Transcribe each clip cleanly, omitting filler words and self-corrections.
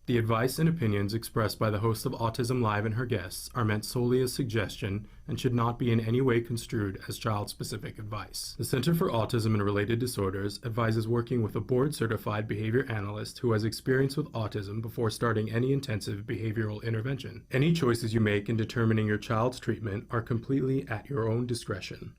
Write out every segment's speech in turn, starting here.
The advice and opinions expressed by the host of Autism Live and her guests are meant solely as suggestion and should not be in any way construed as child-specific advice. The Center for Autism and Related Disorders advises working with a board-certified behavior analyst who has experience with autism before starting any intensive behavioral intervention. Any choices you make in determining your child's treatment are completely at your own discretion.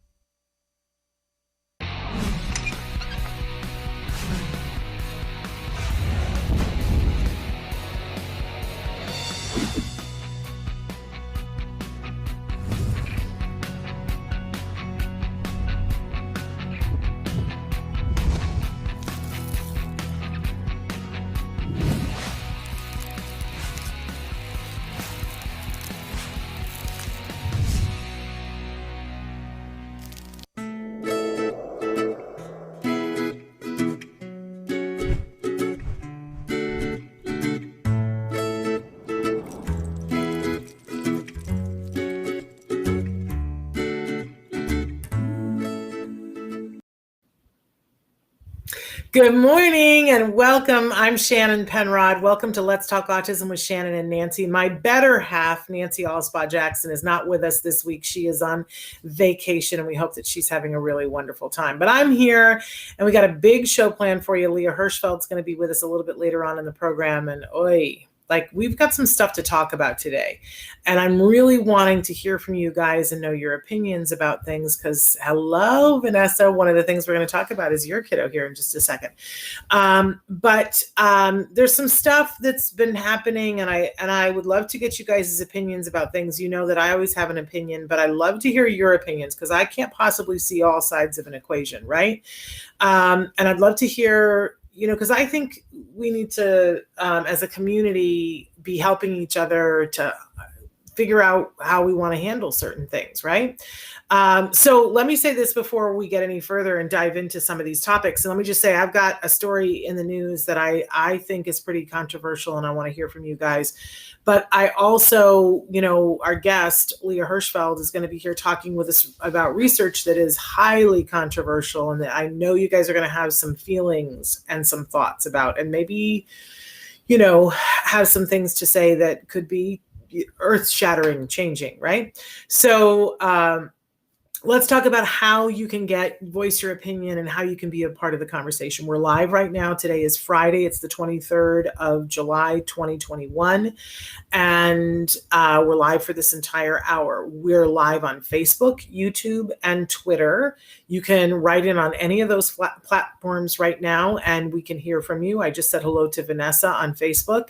Good morning and welcome. I'm Shannon Penrod. Welcome to Let's Talk Autism with Shannon and Nancy. My better half, Nancy Allspaw Jackson, is not with us this week. She is on vacation and we hope that she's having a really wonderful time. But I'm here and we got a big show planned for you. Leah Hirschfeld's going to be with us a little bit later on in the program. And we've got some stuff to talk about today. And I'm really wanting to hear from you guys and know your opinions about things because, hello, Vanessa. One of the things we're going to talk about is your kiddo here in just a second. But there's some stuff that's been happening and I would love to get you guys' opinions about things. You know that I always have an opinion, but I love to hear your opinions because I can't possibly see all sides of an equation, right? And I'd love to hear, because I think we need to, as a community, be helping each other to figure out how we want to handle certain things, right? So let me say this before we get any further and dive into some of these topics. And let me just say, I've got a story in the news that I think is pretty controversial and I want to hear from you guys. But I also, our guest, Leah Hirschfeld, is going to be here talking with us about research that is highly controversial and that I know you guys are going to have some feelings and some thoughts about, and maybe, have some things to say that could be earth-shattering, changing, right? So let's talk about how you can voice your opinion and how you can be a part of the conversation. We're live right now. Today is Friday. It's the 23rd of July, 2021. And we're live for this entire hour. We're live on Facebook, YouTube, and Twitter. You can write in on any of those platforms right now, and we can hear from you. I just said hello to Vanessa on Facebook.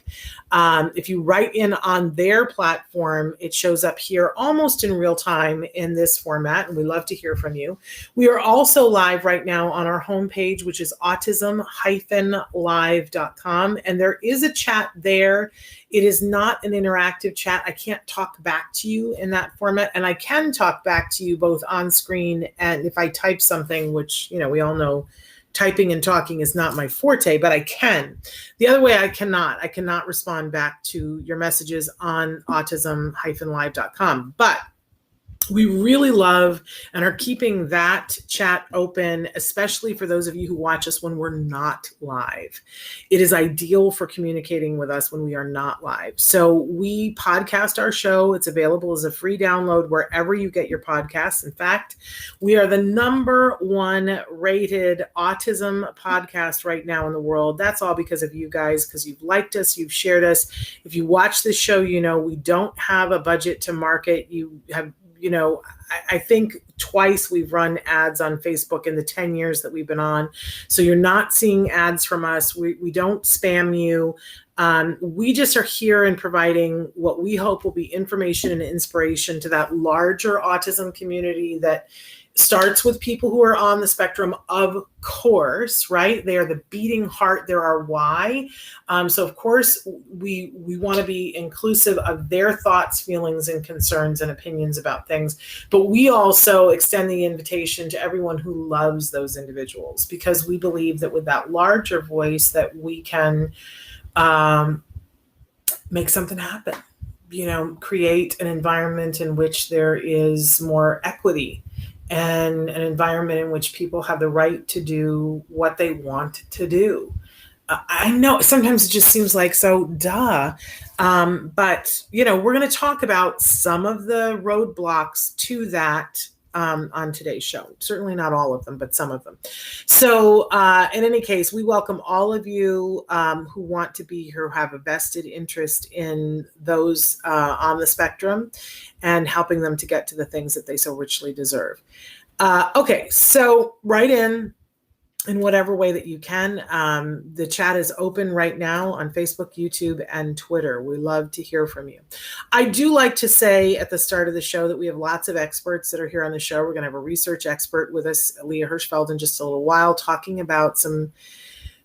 If you write in on their platform, it shows up here almost in real time in this format. And we love to hear from you. We are also live right now on our homepage, which is autism-live.com. And there is a chat there. It is not an interactive chat. I can't talk back to you in that format. And I can talk back to you both on screen and if I type something, which, we all know typing and talking is not my forte, but I can. The other way I cannot respond back to your messages on autism-live.com. But we really love and are keeping that chat open, especially for those of you who watch us when we're not live. It is ideal for communicating with us when we are not live. So we podcast our show. It's available as a free download wherever you get your podcasts. In fact, we are the #1 rated autism podcast right now in the world. That's all because of you guys, because you've liked us, you've shared us. If you watch this show, we don't have a budget to market. You have I think twice we've run ads on Facebook in the 10 years that we've been on. So you're not seeing ads from us. We don't spam you. We just are here and providing what we hope will be information and inspiration to that larger autism community that starts with people who are on the spectrum, of course, right? They are the beating heart. They're our why. So of course, we want to be inclusive of their thoughts, feelings, and concerns and opinions about things. But we also extend the invitation to everyone who loves those individuals, because we believe that with that larger voice that we can make something happen, create an environment in which there is more equity and an environment in which people have the right to do what they want to do. I know sometimes it just seems like so duh. But, we're going to talk about some of the roadblocks to that on today's show. Certainly not all of them, but some of them. So in any case, we welcome all of you who want to be here, who have a vested interest in those on the spectrum and helping them to get to the things that they so richly deserve. Okay, so write in whatever way that you can. The chat is open right now on Facebook, YouTube, and Twitter. We love to hear from you. I do like to say at the start of the show that we have lots of experts that are here on the show. We're going to have a research expert with us, Leah Hirschfeld, in just a little while, talking about some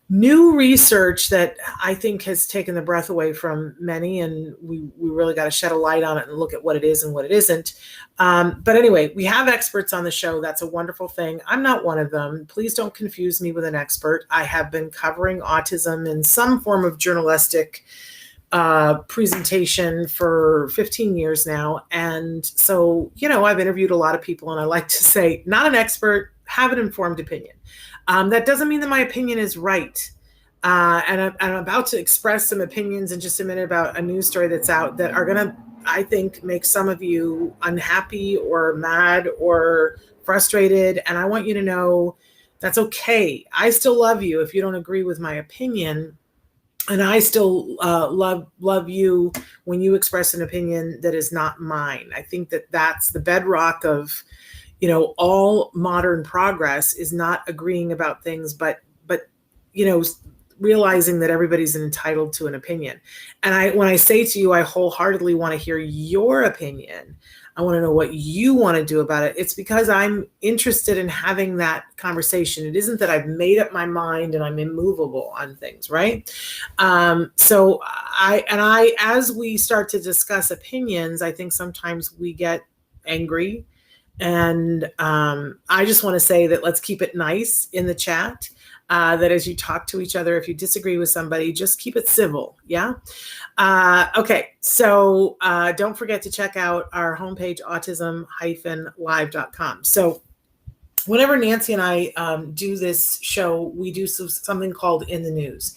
new research that I think has taken the breath away from many, and we really got to shed a light on it and look at what it is and what it isn't. But anyway, we have experts on the show. That's a wonderful thing. I'm not one of them. Please don't confuse me with an expert. I have been covering autism in some form of journalistic presentation for 15 years now. And so, I've interviewed a lot of people, and I like to say, not an expert, have an informed opinion. That doesn't mean that my opinion is right. And I'm about to express some opinions in just a minute about a news story that's out that are going to, I think, make some of you unhappy or mad or frustrated. And I want you to know that's okay. I still love you if you don't agree with my opinion. And I still love you when you express an opinion that is not mine. I think that that's the bedrock of all modern progress, is not agreeing about things, but realizing that everybody's entitled to an opinion. And when I say to you, I wholeheartedly want to hear your opinion. I want to know what you want to do about it. It's because I'm interested in having that conversation. It isn't that I've made up my mind and I'm immovable on things, right? So as we start to discuss opinions, I think sometimes we get angry. And I just want to say that let's keep it nice in the chat, that as you talk to each other, if you disagree with somebody, just keep it civil. Yeah. Okay. So don't forget to check out our homepage, autism-live.com. So whenever Nancy and I do this show, we do something called In the News.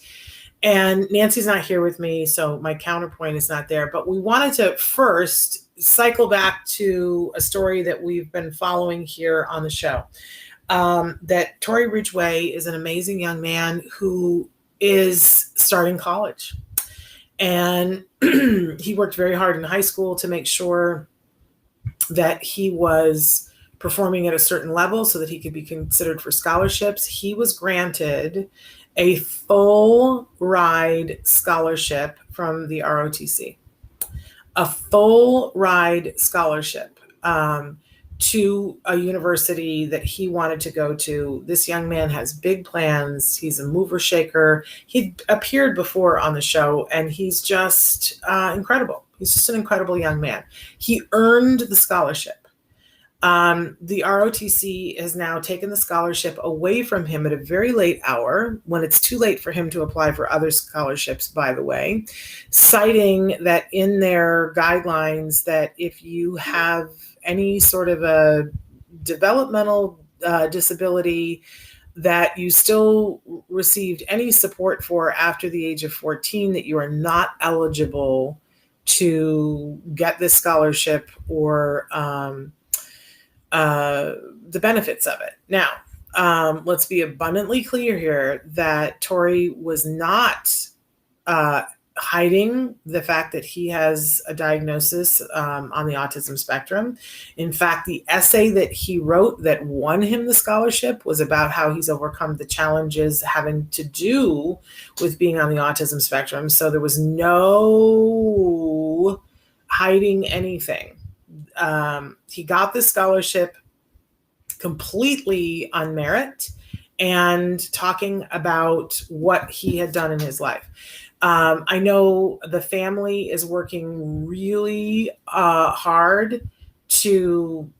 And Nancy's not here with me, so my counterpoint is not there. But we wanted to first cycle back to a story that we've been following here on the show. That Tory Ridgway is an amazing young man who is starting college. And he worked very hard in high school to make sure that he was performing at a certain level so that he could be considered for scholarships. He was granted a full ride scholarship from the ROTC, a full ride scholarship to a university that he wanted to go to. This young man has big plans. He's a mover shaker. He appeared before on the show, and he's just incredible. He's just an incredible young man. He earned the scholarship. The ROTC has now taken the scholarship away from him at a very late hour, when it's too late for him to apply for other scholarships, by the way, citing that in their guidelines that if you have any sort of a developmental disability that you still received any support for after the age of 14, that you are not eligible to get this scholarship or the benefits of it. Now, let's be abundantly clear here that Tory was not hiding the fact that he has a diagnosis on the autism spectrum. In fact, the essay that he wrote that won him the scholarship was about how he's overcome the challenges having to do with being on the autism spectrum. So there was no hiding anything. He got the scholarship completely on merit and talking about what he had done in his life. I know the family is working really hard to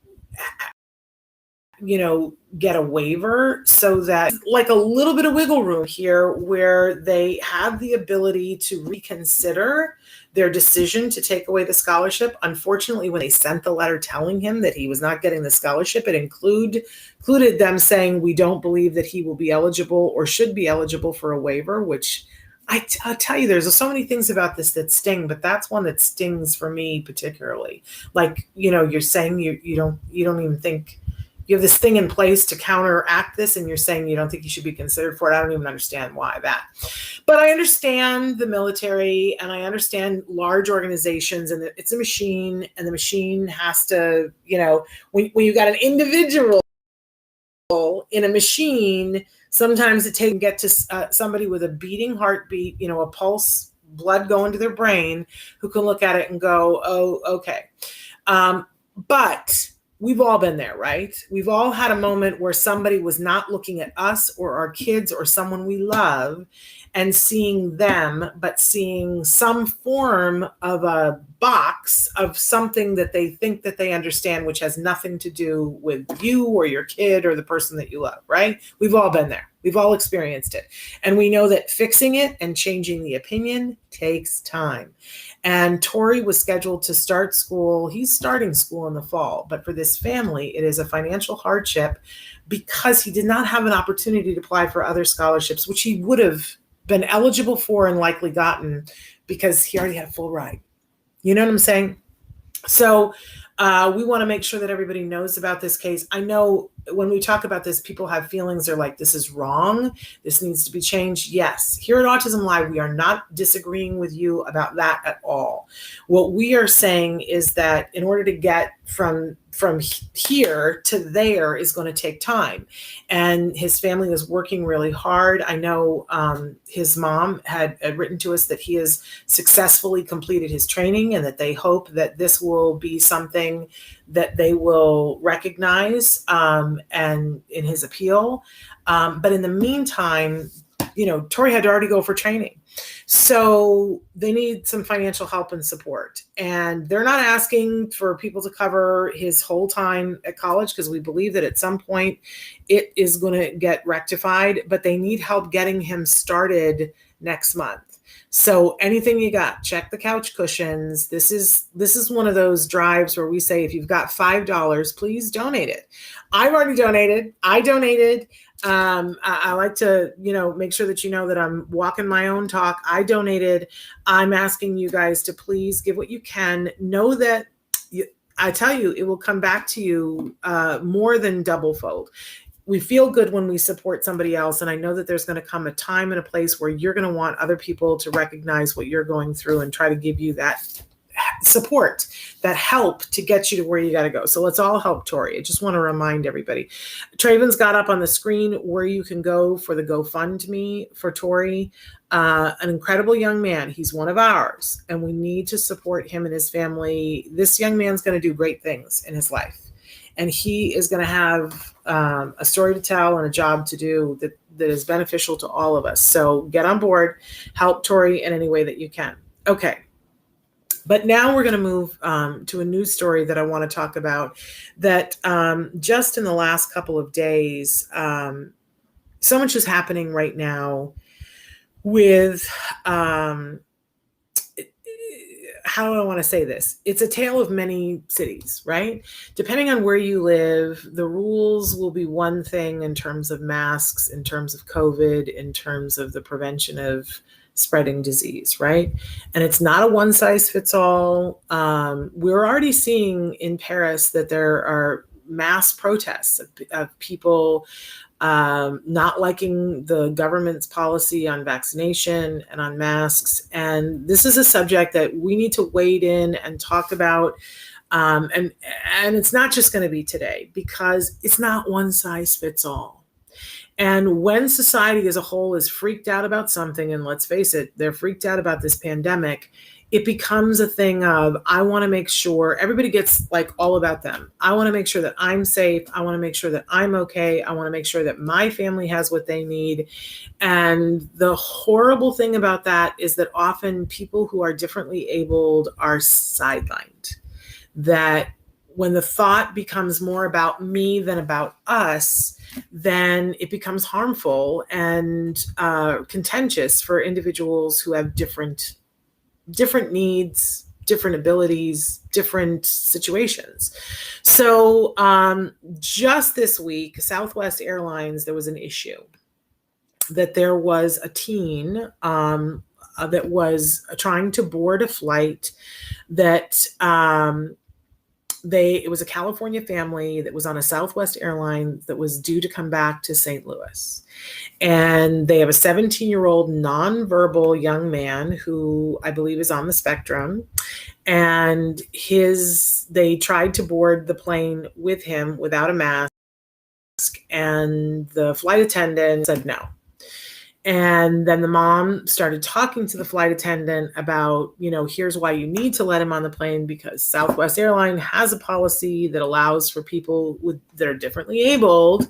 get a waiver so that like a little bit of wiggle room here where they have the ability to reconsider their decision to take away the scholarship. Unfortunately, when they sent the letter telling him that he was not getting the scholarship, it included them saying, we don't believe that he will be eligible or should be eligible for a waiver, which I'll tell you, there's so many things about this that sting, but that's one that stings for me particularly. Like, you're saying you don't even think you have this thing in place to counteract this, and you're saying you don't think you should be considered for it. I don't even understand why that. But I understand the military, and I understand large organizations, and it's a machine, and the machine has to, when you got an individual in a machine, sometimes it takes to get to somebody with a beating heartbeat, a pulse, blood going to their brain, who can look at it and go, oh, okay. But we've all been there, right? We've all had a moment where somebody was not looking at us or our kids or someone we love and seeing them, but seeing some form of a box of something that they think that they understand, which has nothing to do with you or your kid or the person that you love, right? We've all been there. We've all experienced it. And we know that fixing it and changing the opinion takes time. And Tory was scheduled to start school. He's starting school in the fall, but for this family, it is a financial hardship because he did not have an opportunity to apply for other scholarships, which he would have been eligible for and likely gotten because he already had a full ride. You know what I'm saying? So we want to make sure that everybody knows about this case. I know when we talk about this, people have feelings. They're like, this is wrong. This needs to be changed. Yes. Here at Autism Live, we are not disagreeing with you about that at all. What we are saying is that in order to get from here to there is going to take time. And his family is working really hard. I know his mom had written to us that he has successfully completed his training and that they hope that this will be something that they will recognize and in his appeal. But in the meantime, Tory had to already go for training. So they need some financial help and support. And they're not asking for people to cover his whole time at college because we believe that at some point it is going to get rectified, but they need help getting him started next month. So anything you got, check the couch cushions. This is one of those drives where we say, if you've got $5, please donate it. I've already donated. I donated. I like to, make sure that you know that I'm walking my own talk. I donated. I'm asking you guys to please give what you can. Know that I tell you, it will come back to you more than double fold. We feel good when we support somebody else. And I know that there's going to come a time and a place where you're going to want other people to recognize what you're going through and try to give you that support, that help to get you to where you got to go. So let's all help Tory. I just want to remind everybody. Traven's got up on the screen where you can go for the Gofundme for Tory. An incredible young man. He's one of ours, and we need to support him and his family. This young man's going to do great things in his life. And he is going to have a story to tell and a job to do that is beneficial to all of us. So get on board, help Tory in any way that you can. Okay. But now we're going to move to a news story that I want to talk about that just in the last couple of days, so much is happening right now with how do I want to say this? It's a tale of many cities, right? Depending on where you live, the rules will be one thing in terms of masks, in terms of COVID, in terms of the prevention of spreading disease, right? And it's not a one size fits all. We're already seeing in Paris that there are mass protests of people not liking the government's policy on vaccination and on masks. And this is a subject that we need to wade in and talk about. And it's not just going to be today because it's not one size fits all. And when society as a whole is freaked out about something, and let's face it, they're freaked out about this pandemic, it becomes a thing of, I want to make sure everybody gets like all about them. I want to make sure that I'm safe. I want to make sure that I'm okay. I want to make sure that my family has what they need. And the horrible thing about that is that often people who are differently abled are sidelined, that when the thought becomes more about me than about us, then it becomes harmful and contentious for individuals who have different needs, different abilities, different situations. So just this week, Southwest Airlines, there was an issue that there was a teen that was trying to board a flight that it was a California family that was on a Southwest airline that was due to come back to St. Louis. And they have a 17-year-old nonverbal young man who I believe is on the spectrum. And they tried to board the plane with him without a mask. And the flight attendant said no. And then the mom started talking to the flight attendant about, here's why you need to let him on the plane, because Southwest Airline has a policy that allows for people that are differently abled.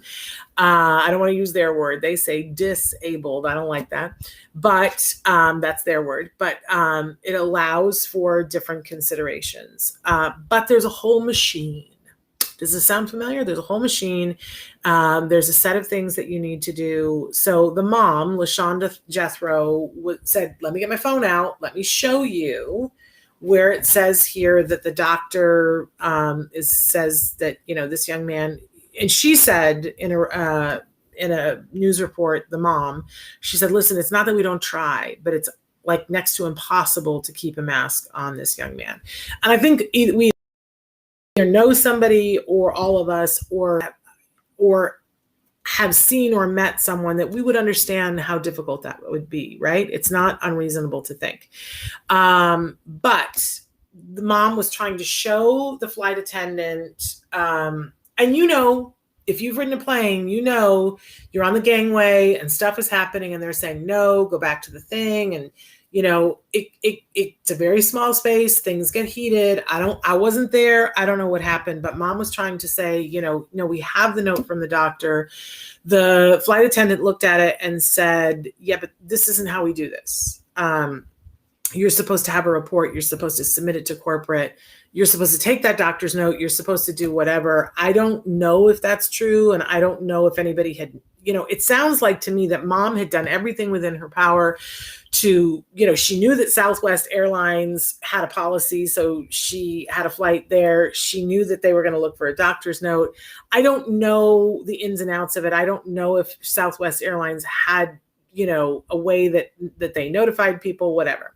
I don't want to use their word. They say disabled. I don't like that, but that's their word. But it allows for different considerations. But there's a whole machine. Does this sound familiar? There's a whole machine. There's a set of things that you need to do. So the mom, LaShonda Jethro, said, let me get my phone out. Let me show you where it says here that the doctor says that, this young man, and she said in a news report, the mom, she said, listen, it's not that we don't try, but it's like next to impossible to keep a mask on this young man. And I think we know somebody, or all of us, or have seen or met someone that we would understand how difficult that would be, right? It's not unreasonable to think. But the mom was trying to show the flight attendant, and if you've ridden a plane, you're on the gangway and stuff is happening and they're saying, no, go back to the thing. And it's a very small space. Things get heated. I wasn't there. I don't know what happened, but mom was trying to say, no, we have the note from the doctor. The flight attendant looked at it and said, yeah, but this isn't how we do this. You're supposed to have a report. You're supposed to submit it to corporate. You're supposed to take that doctor's note. You're supposed to do whatever. I don't know if that's true. And I don't know if anybody had, it sounds like to me that mom had done everything within her power to, she knew that Southwest Airlines had a policy. So she had a flight there. She knew that they were going to look for a doctor's note. I don't know the ins and outs of it. I don't know if Southwest Airlines had a way that they notified people, whatever.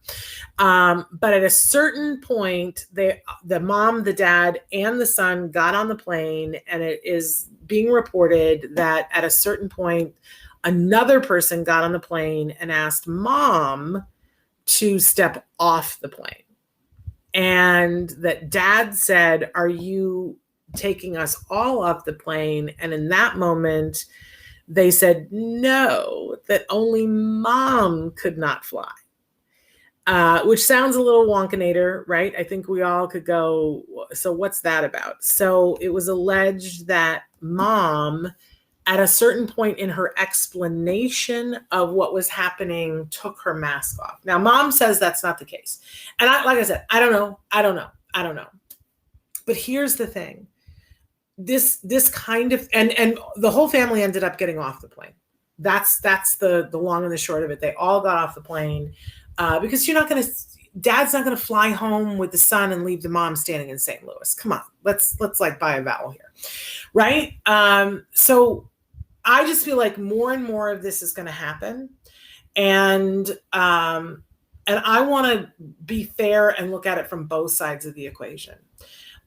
But at a certain point, the mom, the dad, and the son got on the plane, and it is being reported that at a certain point, another person got on the plane and asked mom to step off the plane. And that dad said, are you taking us all off the plane? And in that moment, they said no, that only mom could not fly, which sounds a little wonkanator, right? I think we all could go, so what's that about? So it was alleged that mom, at a certain point in her explanation of what was happening, took her mask off. Now, mom says that's not the case. And like I said, I don't know. But here's the thing. This kind of, and the whole family ended up getting off the plane. That's the long and the short of it. They all got off the plane because dad's not going to fly home with the son and leave the mom standing in St. Louis. Come on, let's like buy a vowel here. Right. So I just feel like more and more of this is going to happen. And I want to be fair and look at it from both sides of the equation.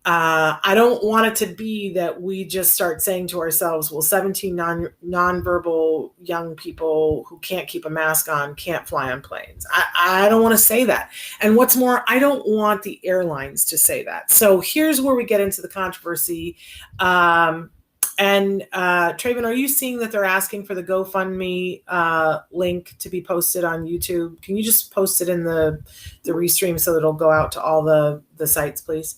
I don't want it to be that we just start saying to ourselves, well, 17 nonverbal young people who can't keep a mask on can't fly on planes. I don't want to say that. And what's more, I don't want the airlines to say that. So here's where we get into the controversy. And Traven, are you seeing that they're asking for the Gofundme link to be posted on YouTube? Can you just post it in the restream so that it'll go out to all the sites, please?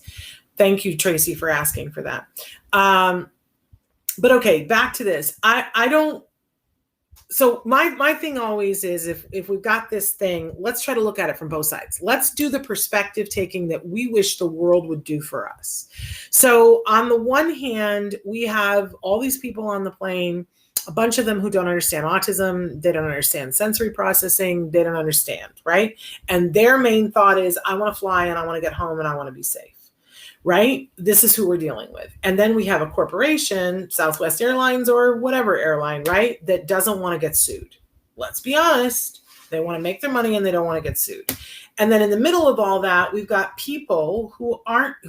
Thank you, Tracy, for asking for that. But okay, back to this. I don't So my thing always is, if we've got this thing, let's try to look at it from both sides. Let's do the perspective taking that we wish the world would do for us. So on the one hand, we have all these people on the plane, a bunch of them who don't understand autism, they don't understand sensory processing, they don't understand, right? And their main thought is, I want to fly and I want to get home and I want to be safe. Right? This is who we're dealing with. And then we have a corporation, Southwest Airlines or whatever airline, right, that doesn't want to get sued. Let's be honest. They want to make their money and they don't want to get sued. And then in the middle of all that, we've got people who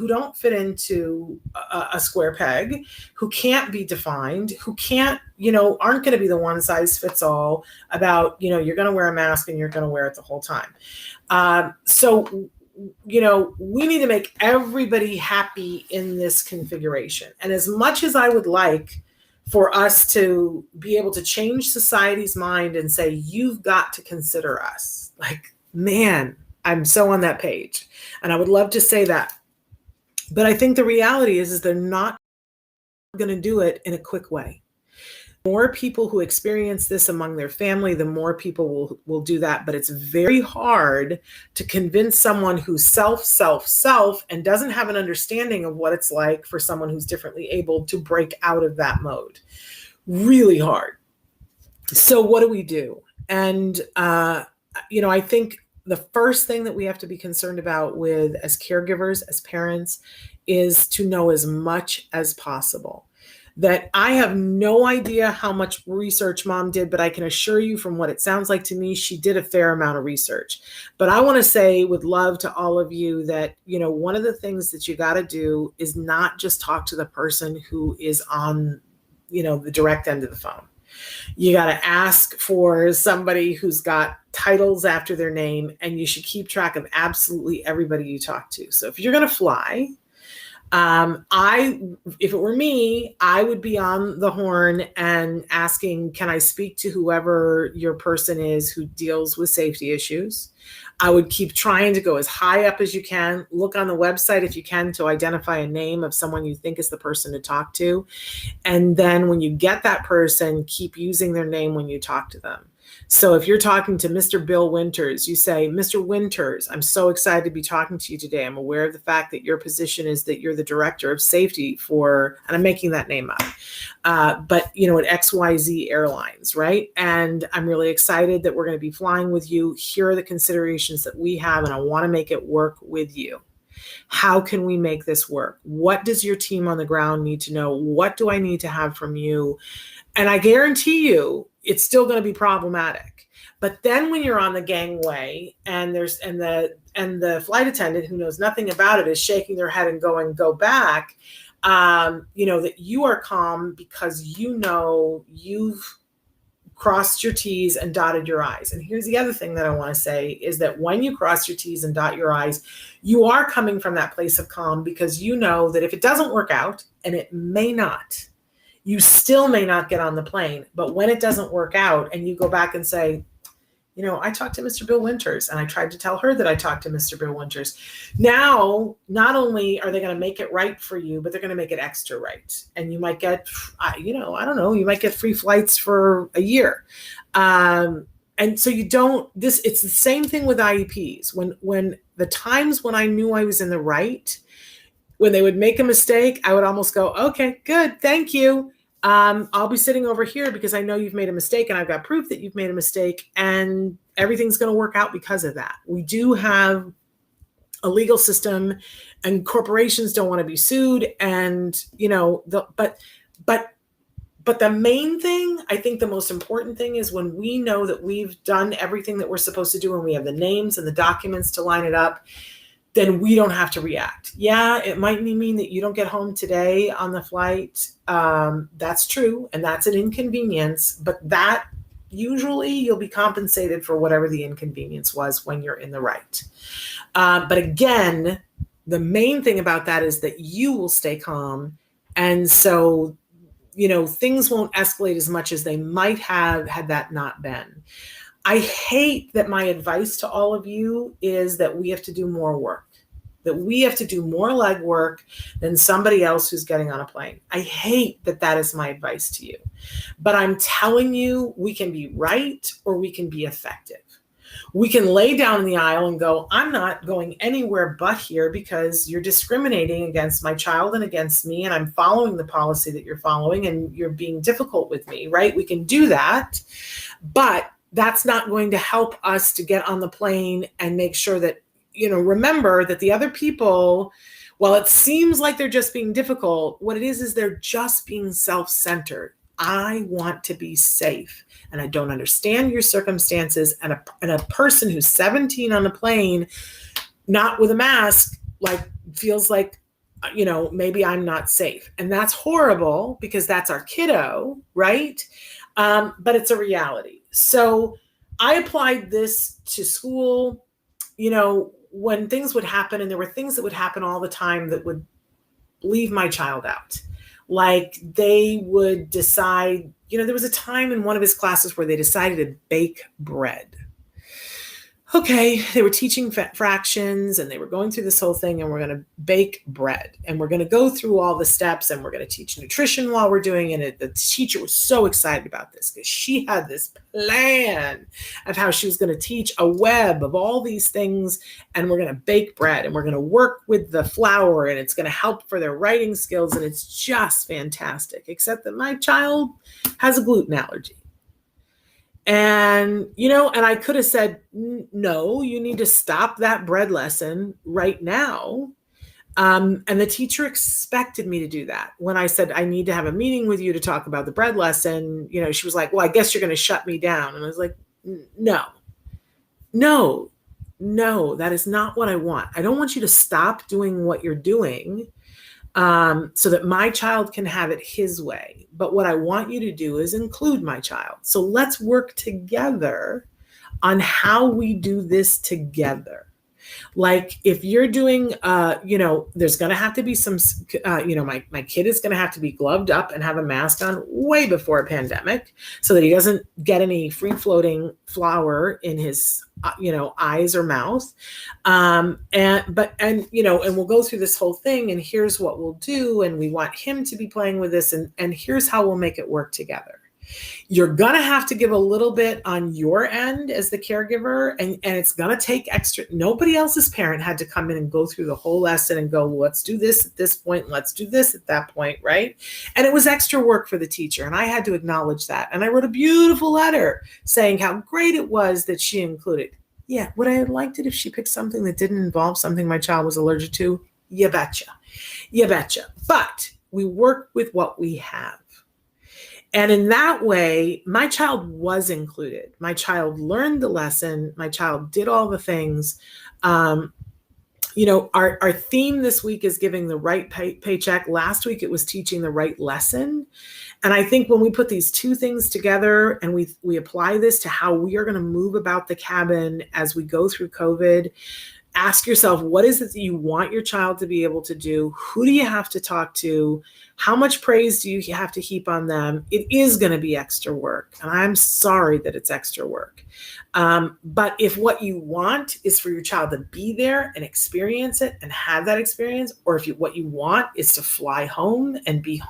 don't fit into a square peg, who can't be defined, who can't, aren't going to be the one size fits all about, you're going to wear a mask and you're going to wear it the whole time. So we need to make everybody happy in this configuration. And as much as I would like for us to be able to change society's mind and say, you've got to consider us, like, man, I'm so on that page. And I would love to say that. But I think the reality is they're not going to do it in a quick way. More people who experience this among their family, the more people will do that. But it's very hard to convince someone who's self, and doesn't have an understanding of what it's like for someone who's differently able to break out of that mode. Really hard. So what do we do? And, I think the first thing that we have to be concerned about with as caregivers, as parents, is to know as much as possible. That I have no idea how much research Mom did, but I can assure you from what it sounds like to me, she did a fair amount of research. But I want to say with love to all of you that, one of the things that you got to do is not just talk to the person who is on, the direct end of the phone. You got to ask for somebody who's got titles after their name, and you should keep track of absolutely everybody you talk to. So if you're going to fly, if it were me, I would be on the horn and asking, can I speak to whoever your person is who deals with safety issues? I would keep trying to go as high up as you can. Look on the website if you can to identify a name of someone you think is the person to talk to. And then when you get that person, keep using their name when you talk to them. So if you're talking to Mr. Bill Winters, you say, Mr. Winters, I'm so excited to be talking to you today. I'm aware of the fact that your position is that you're the director of safety for, and I'm making that name up, but at XYZ Airlines, right? And I'm really excited that we're going to be flying with you. Here are the considerations that we have, and I want to make it work with you. How can we make this work? What does your team on the ground need to know? What do I need to have from you? And I guarantee you, it's still going to be problematic. But then when you're on the gangway and the flight attendant who knows nothing about it is shaking their head and going, go back, that you are calm because you've crossed your T's and dotted your I's. And here's the other thing that I want to say is that when you cross your T's and dot your I's, you are coming from that place of calm because you know that if it doesn't work out, and it may not, you still may not get on the plane. But when it doesn't work out and you go back and say, I talked to Mr. Bill Winters and I tried to tell her that I talked to Mr. Bill Winters. Now, not only are they going to make it right for you, but they're going to make it extra right. And you might get, you might get free flights for a year. And so it's the same thing with IEPs. When the times when I knew I was in the right, when they would make a mistake, I would almost go, okay, good, thank you. I'll be sitting over here because I know you've made a mistake and I've got proof that you've made a mistake and everything's going to work out because of that. We do have a legal system and corporations don't want to be sued. And, but the main thing, I think the most important thing is when we know that we've done everything that we're supposed to do and we have the names and the documents to line it up, then we don't have to react. Yeah, it might mean that you don't get home today on the flight. That's true. And that's an inconvenience, but that usually you'll be compensated for whatever the inconvenience was when you're in the right. But again, the main thing about that is that you will stay calm. And so, things won't escalate as much as they might have had that not been. I hate that my advice to all of you is that we have to do more work. that we have to do more legwork than somebody else who's getting on a plane. I hate that that is my advice to you. But I'm telling you, we can be right or we can be effective. We can lay down in the aisle and go, I'm not going anywhere but here because you're discriminating against my child and against me, and I'm following the policy that you're following, and you're being difficult with me, right? We can do that, but that's not going to help us to get on the plane and make sure that, remember that the other people, while it seems like they're just being difficult, what it is they're just being self-centered. I want to be safe, and I don't understand your circumstances. And a person who's 17 on a plane, not with a mask, feels like, maybe I'm not safe. And that's horrible because that's our kiddo, right? But it's a reality. So I applied this to school, when things would happen, and there were things that would happen all the time that would leave my child out. Like they would decide, there was a time in one of his classes where they decided to bake bread. Okay, they were teaching fractions and they were going through this whole thing, and we're going to bake bread and we're going to go through all the steps and we're going to teach nutrition while we're doing it. The teacher was so excited about this because she had this plan of how she was going to teach a web of all these things, and we're going to bake bread and we're going to work with the flour, and it's going to help for their writing skills, and it's just fantastic, except that my child has a gluten allergy. And, and I could have said, no, you need to stop that bread lesson right now. And the teacher expected me to do that. When I said, I need to have a meeting with you to talk about the bread lesson, she was like, well, I guess you're going to shut me down. And I was like, no, that is not what I want. I don't want you to stop doing what you're doing so that my child can have it his way. But what I want you to do is include my child. So let's work together on how we do this together. Like if you're doing, there's going to have to be some, my kid is going to have to be gloved up and have a mask on way before a pandemic so that he doesn't get any free floating flour in his, eyes or mouth. And we'll go through this whole thing, and here's what we'll do. And we want him to be playing with this, and here's how we'll make it work together. You're going to have to give a little bit on your end as the caregiver, and it's going to take extra. Nobody else's parent had to come in and go through the whole lesson and go, well, let's do this at this point. Let's do this at that point, right? And it was extra work for the teacher, and I had to acknowledge that. And I wrote a beautiful letter saying how great it was that she included. Yeah, would I have liked it if she picked something that didn't involve something my child was allergic to? You betcha. But we work with what we have. And in that way, my child was included. My child learned the lesson. My child did all the things. Our theme this week is giving the right paycheck. Last week, it was teaching the right lesson. And I think when we put these two things together and we apply this to how we are going to move about the cabin as we go through COVID, ask yourself, what is it that you want your child to be able to do? Who do you have to talk to? How much praise do you have to heap on them? It is going to be extra work. And I'm sorry that it's extra work. But if what you want is for your child to be there and experience it and have that experience, or if what you want is to fly home and be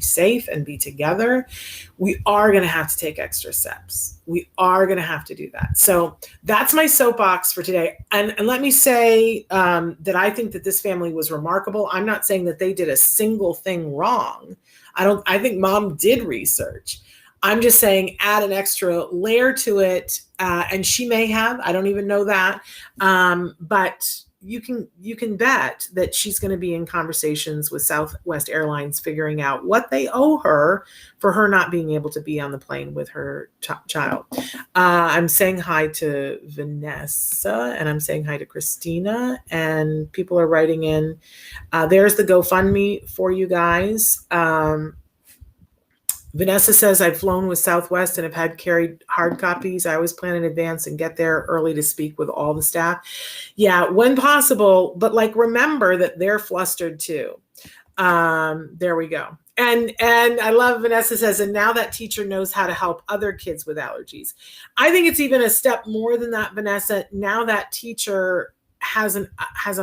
safe and be together, we are going to have to take extra steps. We are going to have to do that. So that's my soapbox for today. And let me say that I think that this family was remarkable. I'm not saying that they did a single thing wrong. I think mom did research. I'm just saying add an extra layer to it. And she may have, I don't even know that. But you can bet that she's going to be in conversations with Southwest Airlines, figuring out what they owe her for her not being able to be on the plane with her child. I'm saying hi to Vanessa, and I'm saying hi to Christina, and people are writing in. There's the GoFundMe for you guys. Vanessa says, I've flown with Southwest and have had carried hard copies. I always plan in advance and get there early to speak with all the staff. Yeah, when possible, but remember that they're flustered too. There we go. And I love Vanessa says, and now that teacher knows how to help other kids with allergies. I think it's even a step more than that, Vanessa. Now that teacher has a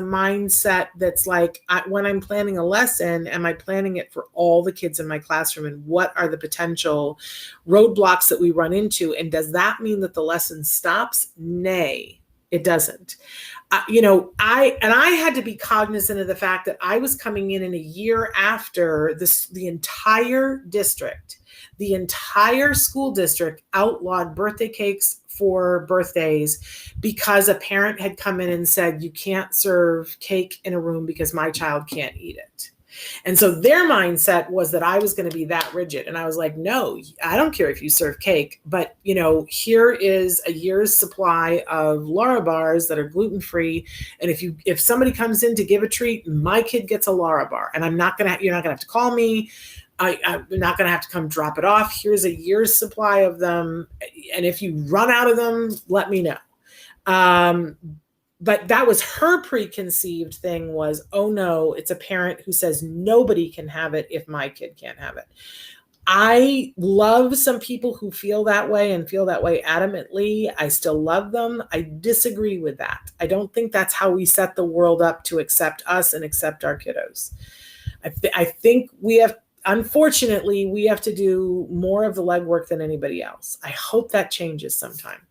mindset that's like, when I'm planning a lesson, am I planning it for all the kids in my classroom, and what are the potential roadblocks that we run into? And does that mean that the lesson stops? Nay, it doesn't. I had to be cognizant of the fact that I was coming in a year after this, the entire school district outlawed birthday cakes for birthdays because a parent had come in and said, you can't serve cake in a room because my child can't eat it. And so their mindset was that I was going to be that rigid. And I was like, no, I don't care if you serve cake, but here is a year's supply of Lara bars that are gluten-free. And if somebody comes in to give a treat, my kid gets a Lara bar, and you're not going to have to call me. I'm not going to have to come drop it off. Here's a year's supply of them. And if you run out of them, let me know. But that was her preconceived thing, was, oh no, it's a parent who says nobody can have it if my kid can't have it. I love some people who feel that way and feel that way adamantly. I still love them. I disagree with that. I don't think that's how we set the world up to accept us and accept our kiddos. I think unfortunately, we have to do more of the legwork than anybody else. I hope that changes sometime.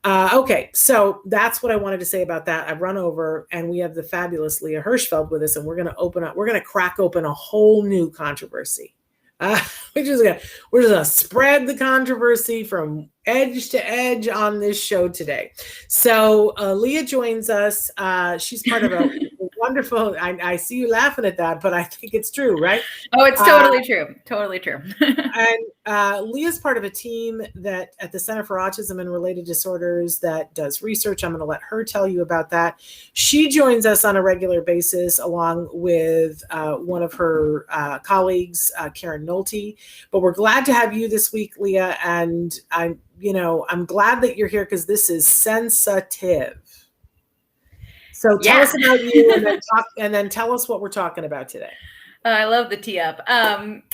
Okay, so that's what I wanted to say about that. I've run over, and we have the fabulous Leah Hirschfeld with us, and we're going to crack open a whole new controversy. We're just going to spread the controversy from edge to edge on this show today. So Leah joins us. She's part of a wonderful, I see you laughing at that, but I think it's true, right? Oh, it's totally true. Totally true. And Leah's part of a team that at the Center for Autism and Related Disorders that does research. I'm going to let her tell you about that. She joins us on a regular basis along with one of her colleagues, Karen Nolte. But we're glad to have you this week, Leah. And I'm glad that you're here because this is sensitive. So tell us about you, and then tell us what we're talking about today. I love the tee up.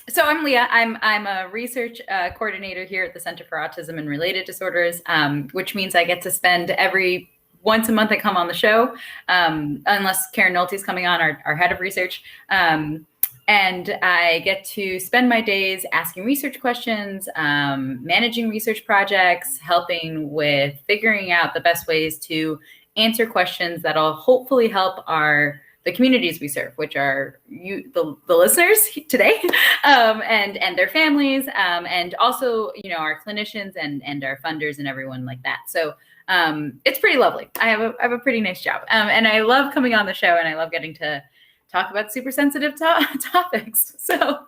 So I'm Leah. I'm a research coordinator here at the Center for Autism and Related Disorders, which means I get to spend once a month I come on the show, unless Karen Nolte is coming on, our head of research. And I get to spend my days asking research questions, managing research projects, helping with figuring out the best ways to answer questions that'll hopefully help the communities we serve, which are you, the listeners today, and their families, and also our clinicians and our funders and everyone like that. So it's pretty lovely. I have a pretty nice job, and I love coming on the show, and I love getting to talk about super sensitive topics. So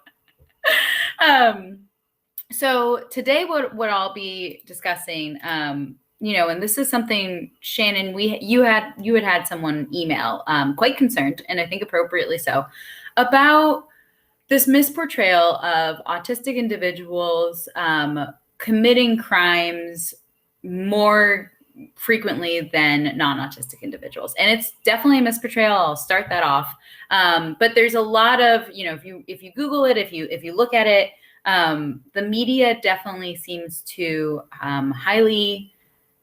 so today what I'll be discussing. And this is something, Shannon, you had someone email, quite concerned, and I think appropriately so, about this misportrayal of autistic individuals committing crimes more frequently than non-autistic individuals. And it's definitely a misportrayal. I'll start that off. But there's a lot of, if you Google it, if you look at it, the media definitely seems to highly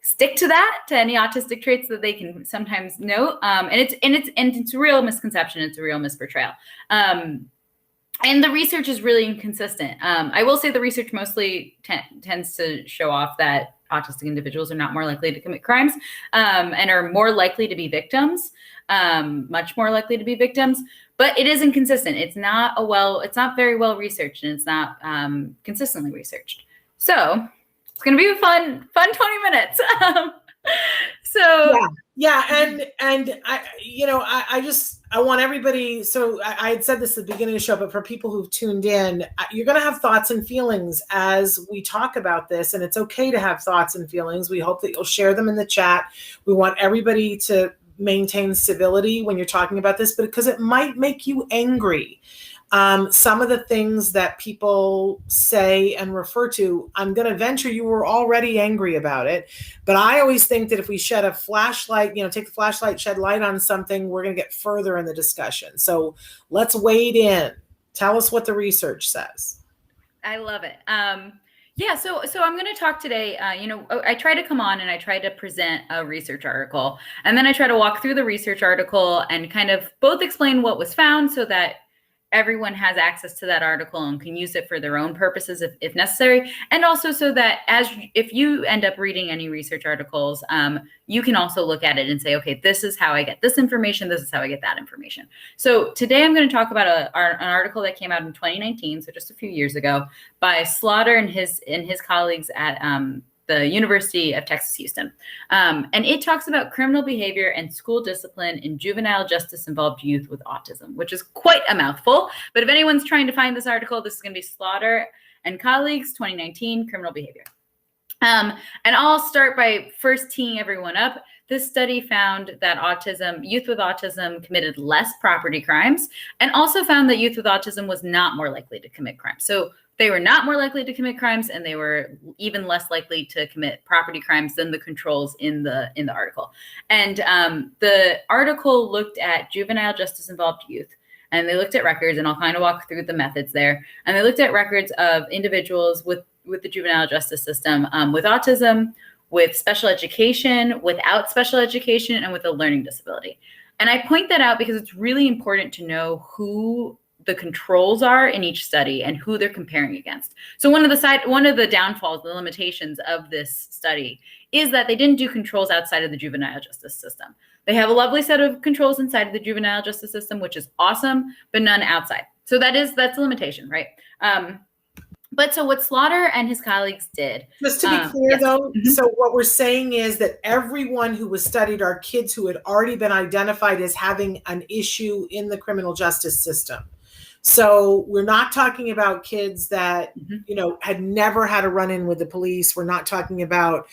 stick to any autistic traits that they can sometimes note. And it's a real misconception. It's a real misportrayal. And the research is really inconsistent. I will say the research mostly tends to show off that autistic individuals are not more likely to commit crimes, and are more likely to be victims, much more likely to be victims. But it is inconsistent. It's not very well researched, and it's not consistently researched. So it's going to be a fun 20 minutes. And I want everybody. So I had said this at the beginning of the show, but for people who've tuned in, you're going to have thoughts and feelings as we talk about this, and it's okay to have thoughts and feelings. We hope that you'll share them in the chat. We want everybody to maintain civility when you're talking about this, but because it might make you angry. Some of the things that people say and refer to, I'm going to venture you were already angry about it. But I always think that if we shed a flashlight, take the flashlight, shed light on something, we're going to get further in the discussion. So let's wade in. Tell us what the research says. I love it. Yeah, so I'm going to talk today. I try to come on and I try to present a research article, and then I try to walk through the research article and kind of both explain what was found so that everyone has access to that article and can use it for their own purposes if necessary, and also so that if you end up reading any research articles, you can also look at it and say, okay, this is how I get this information, this is how I get that information. So today I'm going to talk about an article that came out in 2019, so just a few years ago, by Slaughter and his colleagues at the University of Texas, Houston. And it talks about criminal behavior and school discipline in juvenile justice involved youth with autism, which is quite a mouthful. But if anyone's trying to find this article, this is going to be Slaughter and colleagues, 2019, criminal behavior. And I'll start by first teeing everyone up. This study found that youth with autism committed less property crimes, and also found that youth with autism was not more likely to commit crimes. So they were not more likely to commit crimes, and they were even less likely to commit property crimes than the controls in the article. And the article looked at juvenile justice involved youth, and they looked at records, and I'll kind of walk through the methods there. And they looked at records of individuals with the juvenile justice system with autism, with special education, without special education, and with a learning disability. And I point that out because it's really important to know who the controls are in each study and who they're comparing against. So one of the downfalls, the limitations of this study is that they didn't do controls outside of the juvenile justice system. They have a lovely set of controls inside of the juvenile justice system, which is awesome, but none outside. So that's a limitation, right? But so what Slaughter and his colleagues did. Just to be clear, though, so what we're saying is that everyone who was studied are kids who had already been identified as having an issue in the criminal justice system. So we're not talking about kids that, had never had a run-in with the police. We're not talking about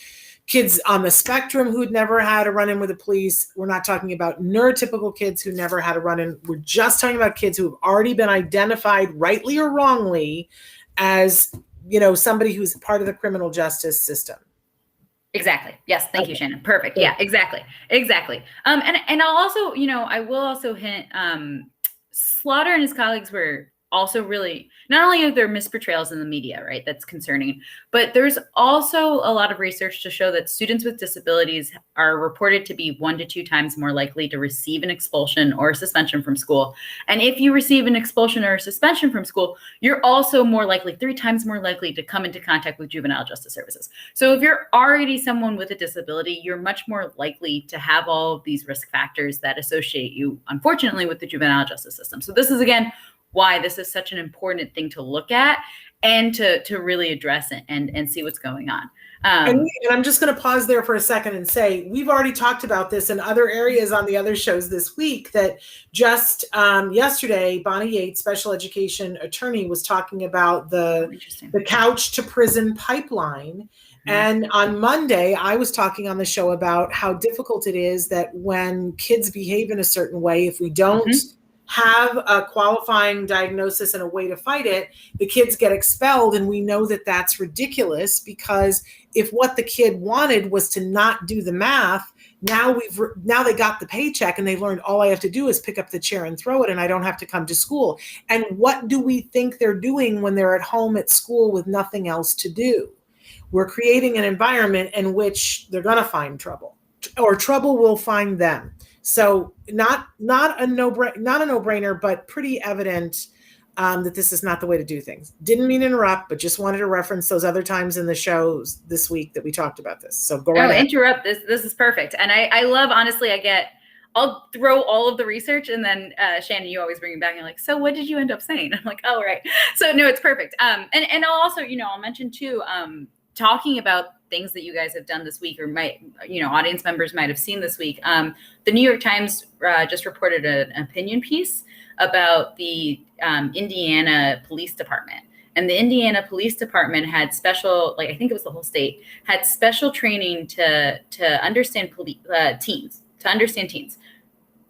kids on the spectrum who'd never had a run-in with the police. We're not talking about neurotypical kids who never had a run-in. We're just talking about kids who have already been identified, rightly or wrongly, as, somebody who's part of the criminal justice system. Exactly. Yes. Thank you, Shannon. Perfect. Yeah, exactly. And I'll also, I will also hint, Slaughter and his colleagues were also really, not only are there misportrayals in the media, right? That's concerning, but there's also a lot of research to show that students with disabilities are reported to be 1 to 2 times more likely to receive an expulsion or a suspension from school. And if you receive an expulsion or a suspension from school, you're also 3 times more likely to come into contact with juvenile justice services. So if you're already someone with a disability, you're much more likely to have all of these risk factors that associate you, unfortunately, with the juvenile justice system. So this is, again, why this is such an important thing to look at and to really address it and see what's going on. And I'm just going to pause there for a second and say, we've already talked about this in other areas on the other shows this week, that just yesterday, Bonnie Yates, special education attorney, was talking about the couch to prison pipeline. And on Monday, I was talking on the show about how difficult it is that when kids behave in a certain way, if we don't have a qualifying diagnosis and a way to fight it, the kids get expelled. And we know that that's ridiculous, because if what the kid wanted was to not do the math, now they got the paycheck and they learned all I have to do is pick up the chair and throw it, and I don't have to come to school. And what do we think they're doing when they're at home at school with nothing else to do? We're creating an environment in which they're going to find trouble, or trouble will find them. So not a no-brainer, but pretty evident that this is not the way to do things. Didn't mean to interrupt, but just wanted to reference those other times in the shows this week that we talked about this. So go right ahead. Interrupt. This is perfect. And I love, honestly, I'll throw all of the research, and then Shannon, you always bring me back and like, so what did you end up saying? I'm like, oh, right. So no, it's perfect. And I'll also, I'll mention too, talking about things that you guys have done this week, or might, audience members might have seen this week. The New York Times just reported an opinion piece about the Indiana Police Department. And the Indiana Police Department had special, I think it was the whole state, had special training to understand teens,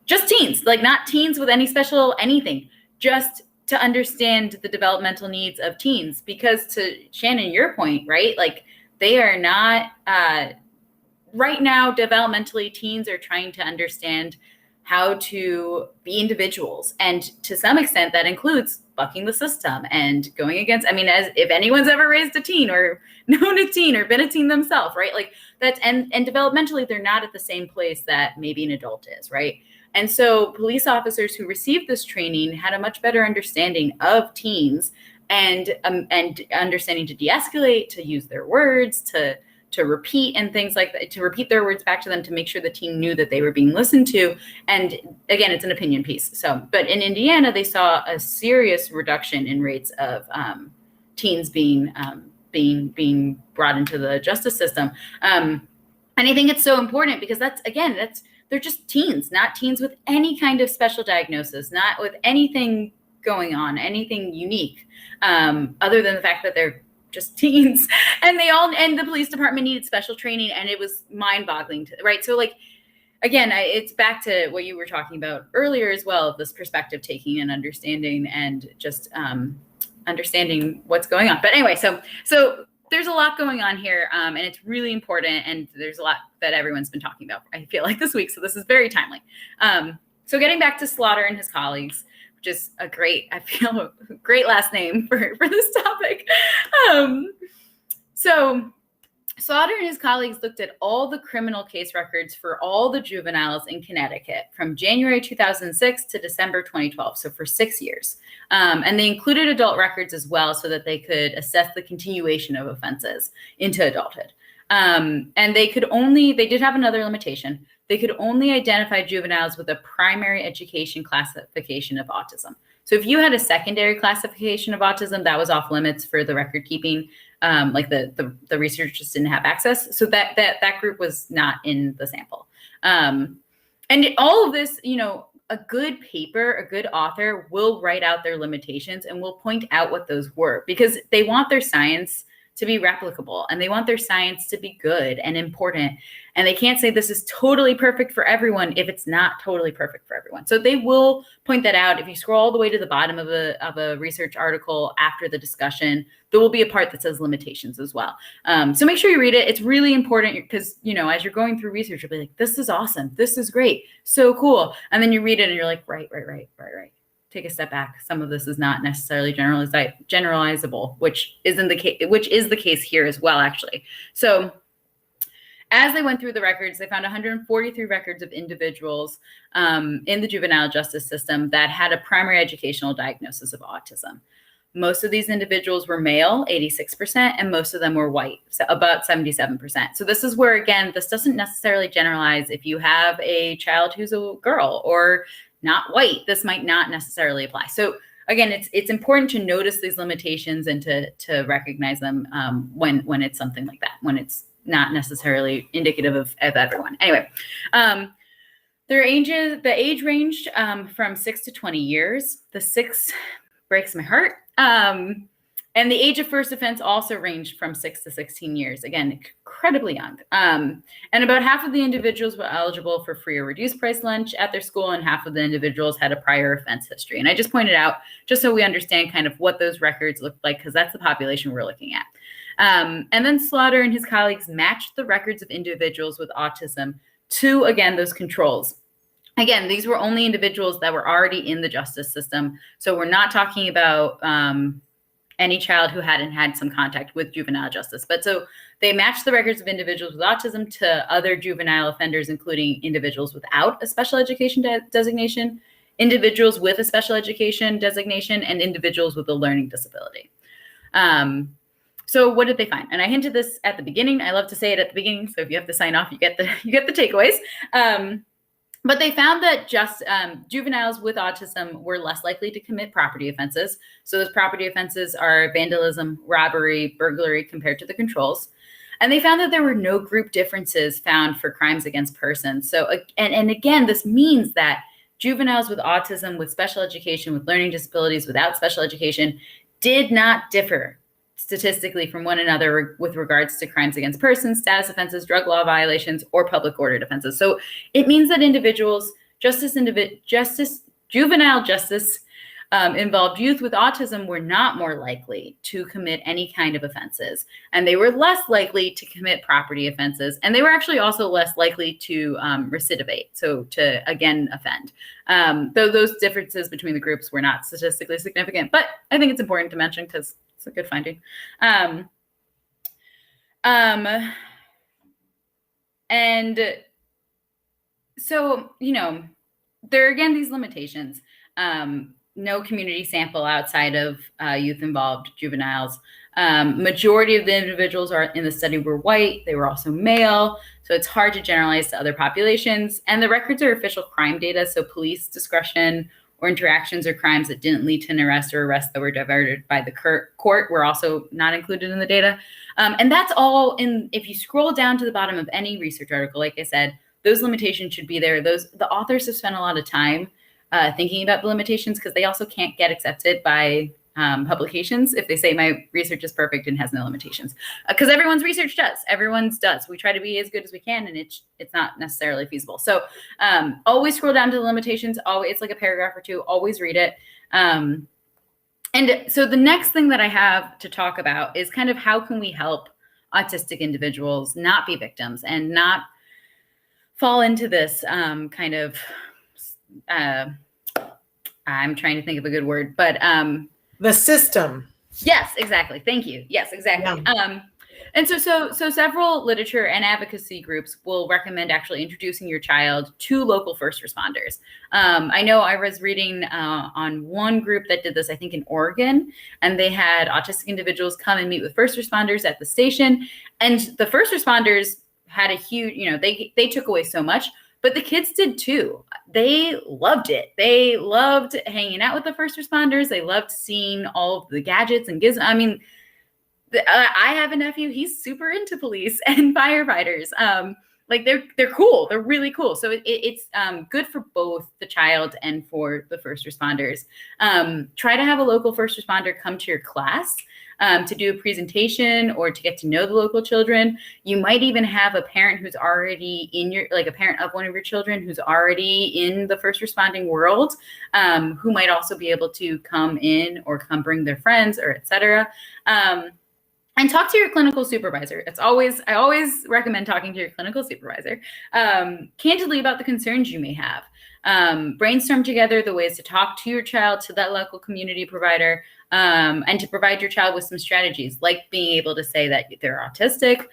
just teens, not teens with any special anything, just to understand the developmental needs of teens. Because to Shannon, your point, right? They are not, right now, developmentally, teens are trying to understand how to be individuals. And to some extent, that includes bucking the system and going against, I mean, as if anyone's ever raised a teen or known a teen or been a teen themselves, right? Like that's, and developmentally, they're not at the same place that maybe an adult is, right? And so police officers who received this training had a much better understanding of teens and understanding to de-escalate, to use their words, to repeat and things like that, to repeat their words back to them to make sure the teen knew that they were being listened to. And again, it's an opinion piece. So, but in Indiana, they saw a serious reduction in rates of teens being brought into the justice system. And I think it's so important because they're just teens, not teens with any kind of special diagnosis, not with anything going on, anything unique, other than the fact that they're just teens, and the police department needed special training, and it was mind-boggling, right? So like, again, it's back to what you were talking about earlier as well, this perspective taking and understanding, and just understanding what's going on. But anyway, so there's a lot going on here, and it's really important, and there's a lot that everyone's been talking about, I feel like, this week, so this is very timely. So getting back to Slaughter and his colleagues, which is a great last name for this topic. So Slaughter and his colleagues looked at all the criminal case records for all the juveniles in Connecticut from January 2006 to December 2012, so for 6 years. And they included adult records as well so that they could assess the continuation of offenses into adulthood. And they did have another limitation. They could only identify juveniles with a primary education classification of autism. So if you had a secondary classification of autism, that was off limits for the record keeping. Like the research just didn't have access. So that group was not in the sample. And all of this, a good paper, a good author will write out their limitations and will point out what those were, because they want their science to be replicable, and they want their science to be good and important. And they can't say this is totally perfect for everyone if it's not totally perfect for everyone. So they will point that out. If you scroll all the way to the bottom of a research article after the discussion, there will be a part that says limitations as well. So make sure you read it. It's really important because, as you're going through research, you'll be like, this is awesome. This is great. So cool. And then you read it and you're like, right. Take a step back. Some of this is not necessarily generalizable, which is the case here as well, actually. So as they went through the records, they found 143 records of individuals in the juvenile justice system that had a primary educational diagnosis of autism. Most of these individuals were male, 86%, and most of them were white, so about 77%. So this is where, again, this doesn't necessarily generalize. If you have a child who's a girl or not white, this might not necessarily apply. So again, it's important to notice these limitations and to recognize them when it's something like that, when it's not necessarily indicative of everyone. Anyway, the age ranged from 6 to 20 years. The 6 breaks my heart. And the age of first offense also ranged from 6 to 16 years. Again, incredibly young. And about half of the individuals were eligible for free or reduced price lunch at their school, and half of the individuals had a prior offense history. And I just pointed out, just so we understand kind of what those records look like, because that's the population we're looking at. And then Slaughter and his colleagues matched the records of individuals with autism to, again, those controls. Again, these were only individuals that were already in the justice system. So we're not talking about any child who hadn't had some contact with juvenile justice. But so they matched the records of individuals with autism to other juvenile offenders, including individuals without a special education designation, individuals with a special education designation, and individuals with a learning disability. So what did they find? And I hinted this at the beginning. I love to say it at the beginning. So if you have to sign off, you get the takeaways. But they found that just juveniles with autism were less likely to commit property offenses. So those property offenses are vandalism, robbery, burglary compared to the controls. And they found that there were no group differences found for crimes against persons. So, and again, this means that juveniles with autism, with special education, with learning disabilities, without special education, did not differ statistically from one another with regards to crimes against persons, status offenses, drug law violations, or public order offenses. So it means that individuals, juvenile justice involved youth with autism were not more likely to commit any kind of offenses, and they were less likely to commit property offenses, and they were actually also less likely to recidivate, so to again offend. Though those differences between the groups were not statistically significant, but I think it's important to mention because it's a good finding. And so, there are again these limitations. No community sample outside of youth-involved juveniles. Majority of the individuals in the study were white. They were also male, so it's hard to generalize to other populations. And the records are official crime data, so police discretion or interactions or crimes that didn't lead to an arrest or arrests that were diverted by the court were also not included in the data. And that's all if you scroll down to the bottom of any research article, like I said, those limitations should be there. The authors have spent a lot of time thinking about the limitations because they also can't get accepted by publications if they say my research is perfect and has no limitations, because everyone's research does. Everyone's does. We try to be as good as we can, and it's not necessarily feasible. So always scroll down to the limitations. Always, it's like a paragraph or two. Always read it. And so the next thing that I have to talk about is kind of how can we help autistic individuals not be victims and not fall into this kind of I'm trying to think of a good word, but the system. Yes, exactly. Thank you. Yes, exactly. Yeah. And so several literature and advocacy groups will recommend actually introducing your child to local first responders. I know I was reading on one group that did this, I think in Oregon, and they had autistic individuals come and meet with first responders at the station. And the first responders had a huge, they took away so much, but the kids did too. They loved it. They loved hanging out with the first responders. They loved seeing all of the gadgets and gizmos. I mean, I have a nephew. He's super into police and firefighters. Like they're cool. They're really cool. So it's good for both the child and for the first responders. Try to have a local first responder come to your class to do a presentation or to get to know the local children. You might even have a parent who's already a parent of one of your children who's already in the first responding world, who might also be able to come in or come bring their friends or et cetera. And talk to your clinical supervisor. I always recommend talking to your clinical supervisor candidly about the concerns you may have. Brainstorm together the ways to talk to your child, to that local community provider, and to provide your child with some strategies, like being able to say that they're autistic,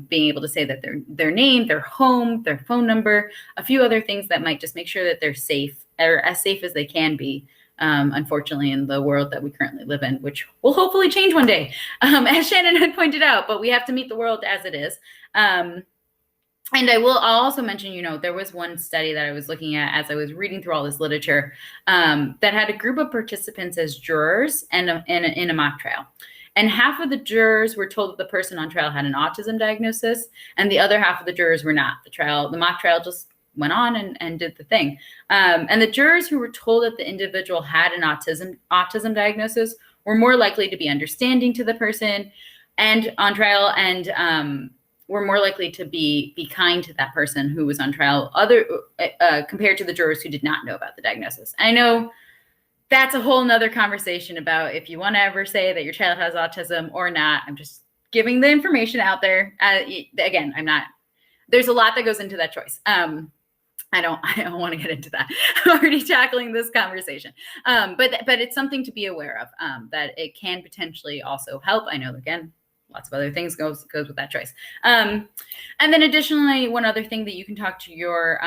being able to say that their name, their home, their phone number, a few other things that might just make sure that they're safe, or as safe as they can be. Unfortunately, in the world that we currently live in, which will hopefully change one day, as Shannon had pointed out, but we have to meet the world as it is. And I'll also mention, there was one study that I was looking at as I was reading through all this literature that had a group of participants as jurors in a mock trial. And half of the jurors were told that the person on trial had an autism diagnosis, and the other half of the jurors were not. The mock trial just went on and did the thing. And the jurors who were told that the individual had an autism diagnosis were more likely to be understanding to the person and on trial, and were more likely to be kind to that person who was on trial, compared to the jurors who did not know about the diagnosis. And I know that's a whole nother conversation about if you want to ever say that your child has autism or not. I'm just giving the information out there. Again, there's a lot that goes into that choice. I don't want to get into that. I'm already tackling this conversation. But it's something to be aware of, that it can potentially also help. I know, again, lots of other things goes with that choice. And then additionally, one other thing that you can talk to your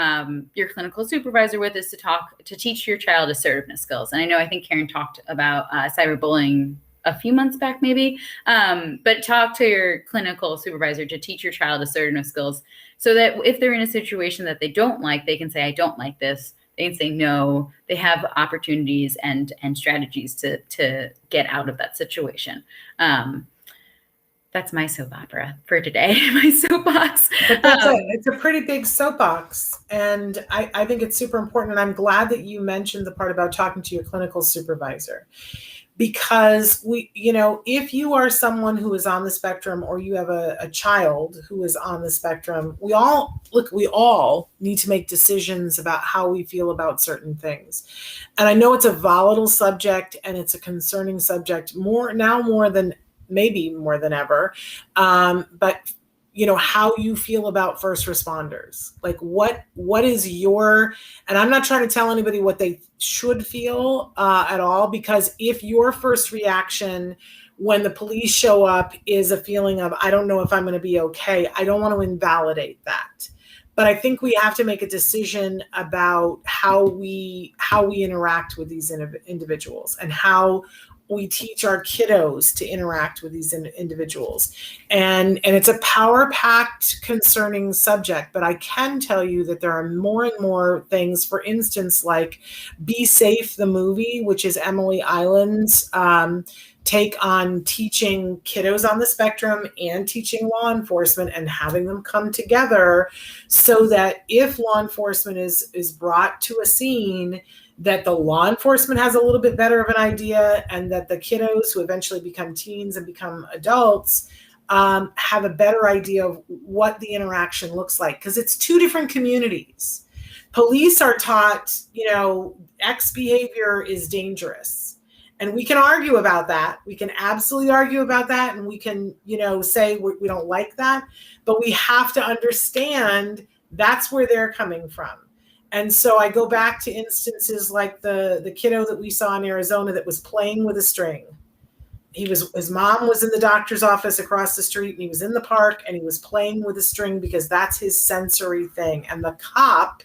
clinical supervisor with is to teach your child assertiveness skills. And I think Karen talked about cyberbullying a few months back, maybe, but talk to your clinical supervisor to teach your child assertiveness skills so that if they're in a situation that they don't like, they can say, I don't like this. They can say no. They have opportunities and strategies to get out of that situation. That's my soap opera for today, my soapbox. But it's a pretty big soapbox. And I think it's super important. And I'm glad that you mentioned the part about talking to your clinical supervisor. because if you are someone who is on the spectrum, or you have a child who is on the spectrum, we all need to make decisions about how we feel about certain things. And I know it's a volatile subject and it's a concerning subject more than ever. But how you feel about first responders, like what is and I'm not trying to tell anybody what they should feel at all, because if your first reaction when the police show up is a feeling of, I don't know if I'm going to be okay, I don't want to invalidate that. But I think we have to make a decision about how we interact with these individuals, and how we teach our kiddos to interact with these individuals. And it's a power-packed, concerning subject, but I can tell you that there are more and more things, for instance, like Be Safe, the movie, which is Emily Island's take on teaching kiddos on the spectrum and teaching law enforcement, and having them come together so that if law enforcement is brought to a scene, that the law enforcement has a little bit better of an idea, and that the kiddos who eventually become teens and become adults have a better idea of what the interaction looks like. Because it's two different communities. Police are taught, X behavior is dangerous. And we can argue about that. We can absolutely argue about that. And we can, say we don't like that. But we have to understand that's where they're coming from. And so I go back to instances like the kiddo that we saw in Arizona that was playing with a string. His mom was in the doctor's office across the street, and he was in the park, and he was playing with a string because that's his sensory thing. And the cop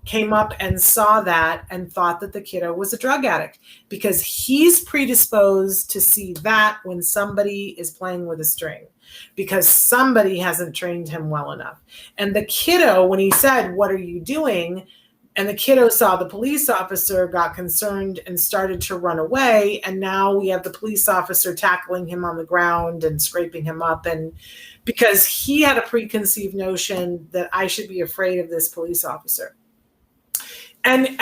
came up and saw that and thought that the kiddo was a drug addict, because he's predisposed to see that when somebody is playing with a string, because somebody hasn't trained him well enough. And the kiddo, when he said, "What are you doing?" and the kiddo saw the police officer, got concerned and started to run away. And now we have the police officer tackling him on the ground and scraping him up. And because he had a preconceived notion that I should be afraid of this police officer. And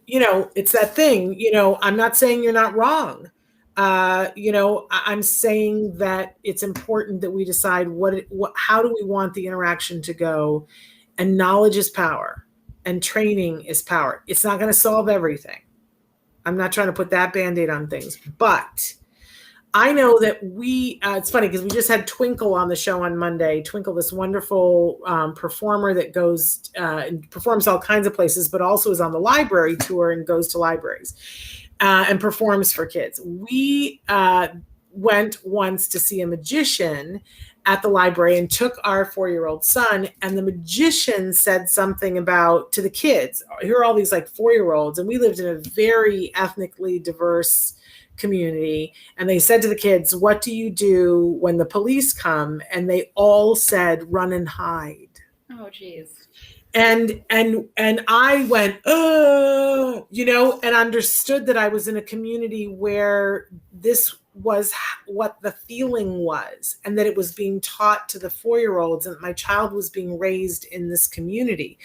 it's that thing, I'm not saying you're not wrong. I'm saying that it's important that we decide how do we want the interaction to go. And knowledge is power, and training is power. It's not going to solve everything. I'm not trying to put that Band-Aid on things, but I know that it's funny because we just had Twinkle on the show on Monday. Twinkle, this wonderful performer that goes and performs all kinds of places, but also is on the library tour and goes to libraries and performs for kids. We went once to see a magician at the library and took our 4-year-old son, and the magician said something to the kids. Here are all these like 4-year-olds, and we lived in a very ethnically diverse community. And they said to the kids, "What do you do when the police come?" And they all said, "Run and hide." Oh, geez. And I went, oh, and understood that I was in a community where this was what the feeling was, and that it was being taught to the 4-year-olds, and my child was being raised in this community.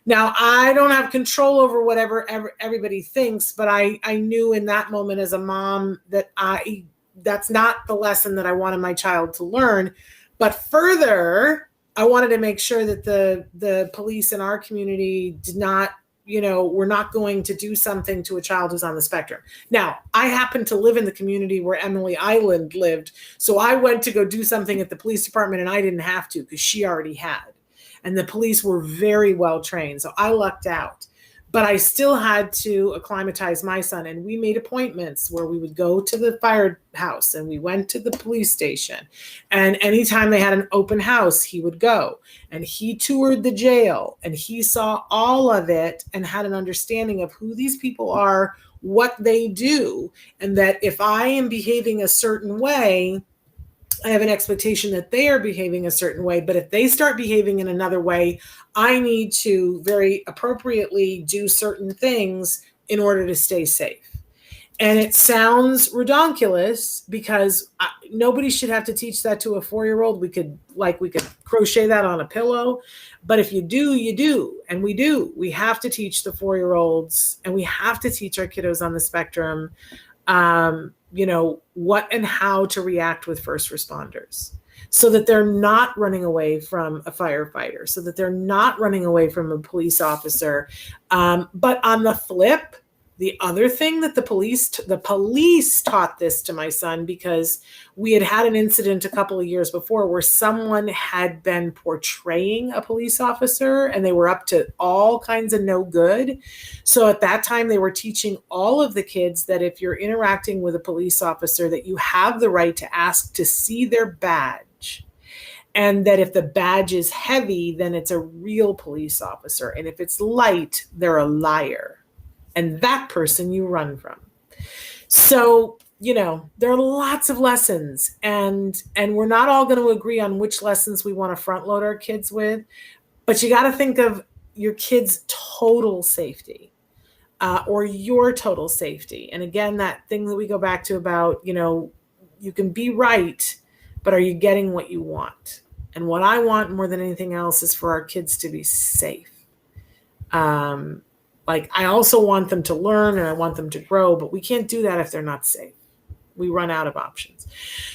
Now, I don't have control over whatever everybody thinks, but I knew in that moment as a mom that that's not the lesson that I wanted my child to learn. But further, I wanted to make sure that the police in our community did not, we're not going to do something to a child who's on the spectrum. Now, I happen to live in the community where Emily Island lived, so I went to go do something at the police department, and I didn't have to because she already had. And the police were very well trained, so I lucked out. But I still had to acclimatize my son, and we made appointments where we would go to the firehouse, and we went to the police station. And anytime they had an open house, he would go. And he toured the jail, and he saw all of it and had an understanding of who these people are, what they do, and that if I am behaving a certain way, I have an expectation that they are behaving a certain way, but if they start behaving in another way, I need to very appropriately do certain things in order to stay safe. And it sounds redonkulous because nobody should have to teach that to a 4-year-old. We could crochet that on a pillow, but if you do, you do. And we do. We have to teach the 4-year-olds, and we have to teach our kiddos on the spectrum what and how to react with first responders, so that they're not running away from a firefighter, so that they're not running away from a police officer. But on the flip, the other thing that the police taught this to my son, because we had an incident a couple of years before where someone had been portraying a police officer and they were up to all kinds of no good. So at that time, they were teaching all of the kids that if you're interacting with a police officer, that you have the right to ask to see their badge. And that if the badge is heavy, then it's a real police officer. And if it's light, they're a liar. And that person you run from. So, there are lots of lessons, and we're not all going to agree on which lessons we want to front load our kids with, but you got to think of your kids' total safety, or your total safety. And again, that thing that we go back to about, you can be right, but are you getting what you want? And what I want more than anything else is for our kids to be safe. I also want them to learn and I want them to grow, but we can't do that if they're not safe. We run out of options.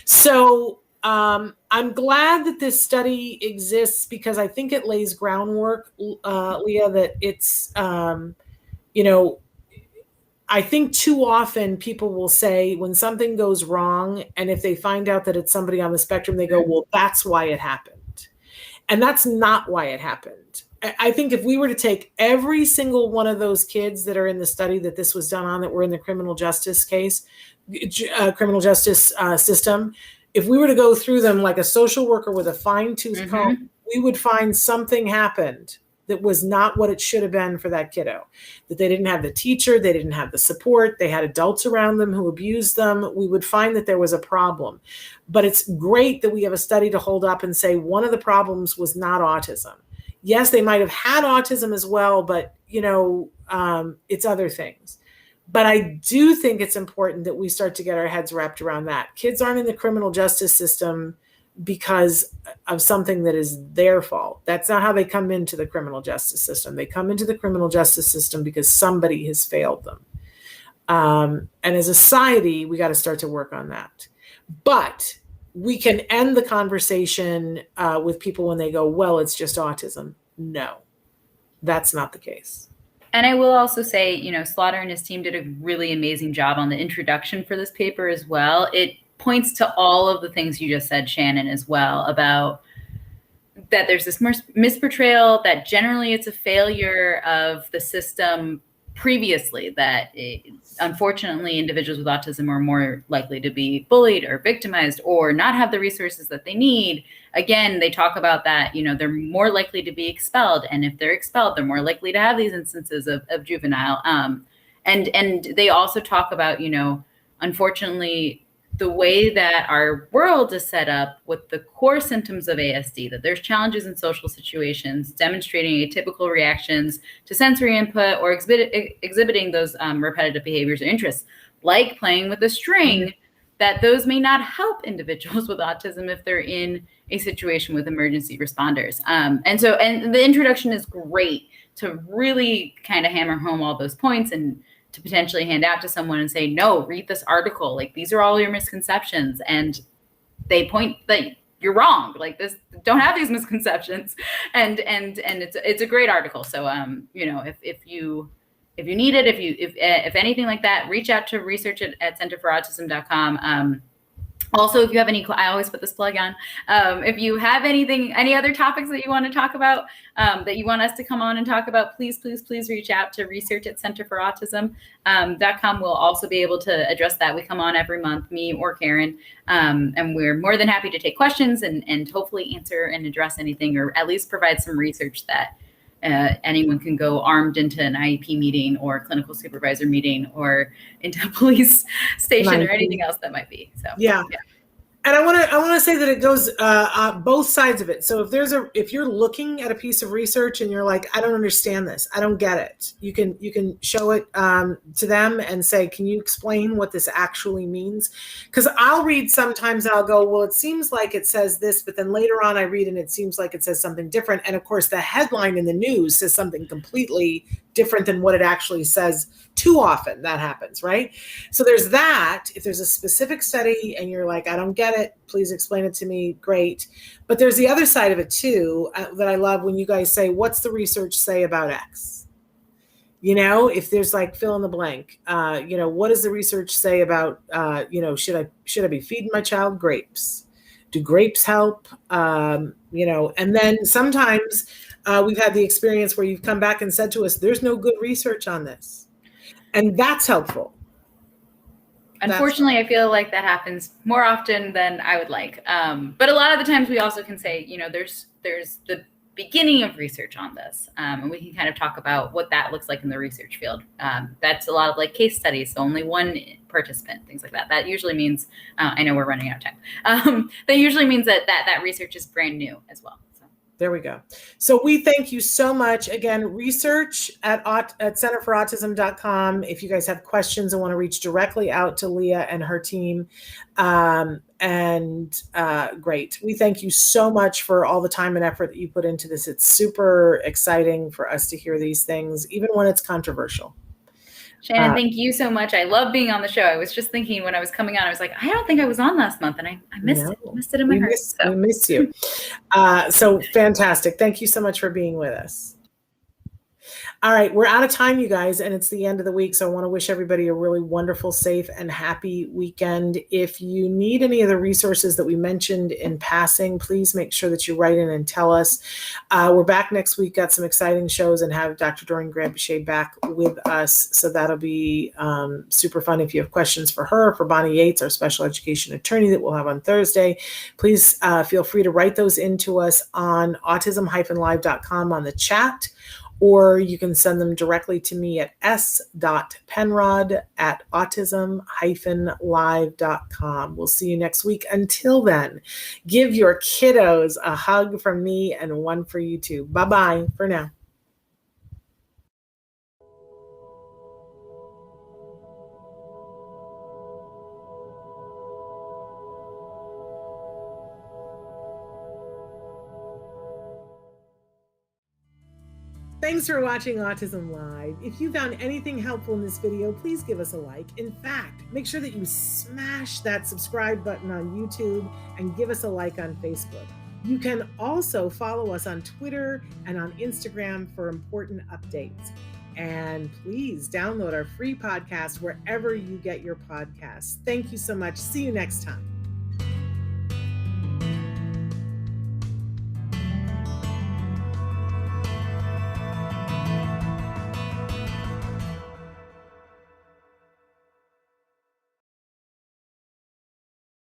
So I'm glad that this study exists, because I think it lays groundwork, Leah, that it's, I think too often people will say when something goes wrong, and if they find out that it's somebody on the spectrum, they go, well, that's why it happened. And that's not why it happened. I think if we were to take every single one of those kids that are in the study that this was done on, that were in the criminal justice system, if we were to go through them like a social worker with a fine-tooth comb, we would find something happened that was not what it should have been for that kiddo. That they didn't have the teacher, they didn't have the support, they had adults around them who abused them. We would find that there was a problem. But it's great that we have a study to hold up and say one of the problems was not autism. Yes, they might have had autism as well, but it's other things. But I do think it's important that we start to get our heads wrapped around that. Kids aren't in the criminal justice system because of something that is their fault. That's not how they come into the criminal justice system. They come into the criminal justice system because somebody has failed them. And as a society, we got to start to work on that. But we can end the conversation with people when they go, well, it's just autism. No, that's not the case. And I will also say, Slaughter and his team did a really amazing job on the introduction for this paper as well. It points to all of the things you just said, Shannon, as well, about that there's this misportrayal, that generally it's a failure of the system previously, that unfortunately individuals with autism are more likely to be bullied or victimized or not have the resources that they need. Again, they talk about that, they're more likely to be expelled. And if they're expelled, they're more likely to have these instances of juvenile. And they also talk about, unfortunately, the way that our world is set up with the core symptoms of ASD, that there's challenges in social situations, demonstrating atypical reactions to sensory input or exhibiting those repetitive behaviors or interests, like playing with a string, that those may not help individuals with autism if they're in a situation with emergency responders. And the introduction is great to really kind of hammer home all those points and to potentially hand out to someone and say, no, read this article. Like, these are all your misconceptions. And they point that you're wrong. Like, this, don't have these misconceptions. And it's a great article. So, if you need it, if anything like that, reach out to research at centerforautism.com. Also, if you have I always put this plug on, if you have any other topics that you want to talk about, that you want us to come on and talk about, please reach out to research at centerforautism.com. We'll also be able to address that. We come on every month, me or Karen, and we're more than happy to take questions and hopefully answer and address anything, or at least provide some research that anyone can go armed into an IEP meeting or clinical supervisor meeting or into a police station or anything else that might be. So yeah. And I want to say that it goes both sides of it. So if you're looking at a piece of research and you're like, I don't understand this, I don't get it, you can show it to them and say, can you explain what this actually means? Because I'll read sometimes and I'll go, well, it seems like it says this, but then later on I read and it seems like it says something different. And of course, the headline in the news says something completely different than what it actually says. Too often that happens, right? So there's that. If there's a specific study and you're like, I don't get it, please explain it to me, great. But there's the other side of it too, that I love when you guys say, what's the research say about X? If there's like fill in the blank, what does the research say about, should I be feeding my child grapes? Do grapes help? And then sometimes we've had the experience where you've come back and said to us, there's no good research on this. And that's helpful. Unfortunately, I feel like that happens more often than I would like. But a lot of the times we also can say, there's the beginning of research on this. And we can kind of talk about what that looks like in the research field. That's a lot of like case studies. So only one participant, things like that. That usually means, I know we're running out of time. That usually means that research is brand new as well. There we go. So we thank you so much. Again, research at centerforautism.com. If you guys have questions and want to reach directly out to Leah and her team. Great. We thank you so much for all the time and effort that you put into this. It's super exciting for us to hear these things, even when it's controversial. Shannon, thank you so much. I love being on the show. I was just thinking when I was coming on, I was like, I don't think I was on last month, and I missed it. Missed it in my heart. We miss you. So fantastic. Thank you so much for being with us. All right, we're out of time, you guys, and it's the end of the week. So I want to wish everybody a really wonderful, safe, and happy weekend. If you need any of the resources that we mentioned in passing, please make sure that you write in and tell us. We're back next week, got some exciting shows, and have Dr. Doreen Grabichet back with us. So that'll be super fun. If you have questions for her, for Bonnie Yates, our special education attorney that we'll have on Thursday, please feel free to write those into us on autism-live.com on the chat. Or you can send them directly to me at s.penrod@autism-live.com. We'll see you next week. Until then, give your kiddos a hug from me and one for you too. Bye-bye for now. Thanks for watching Autism Live. If you found anything helpful in this video, please give us a like. In fact, make sure that you smash that subscribe button on YouTube and give us a like on Facebook. You can also follow us on Twitter and on Instagram for important updates. And please download our free podcast wherever you get your podcasts. Thank you so much. See you next time.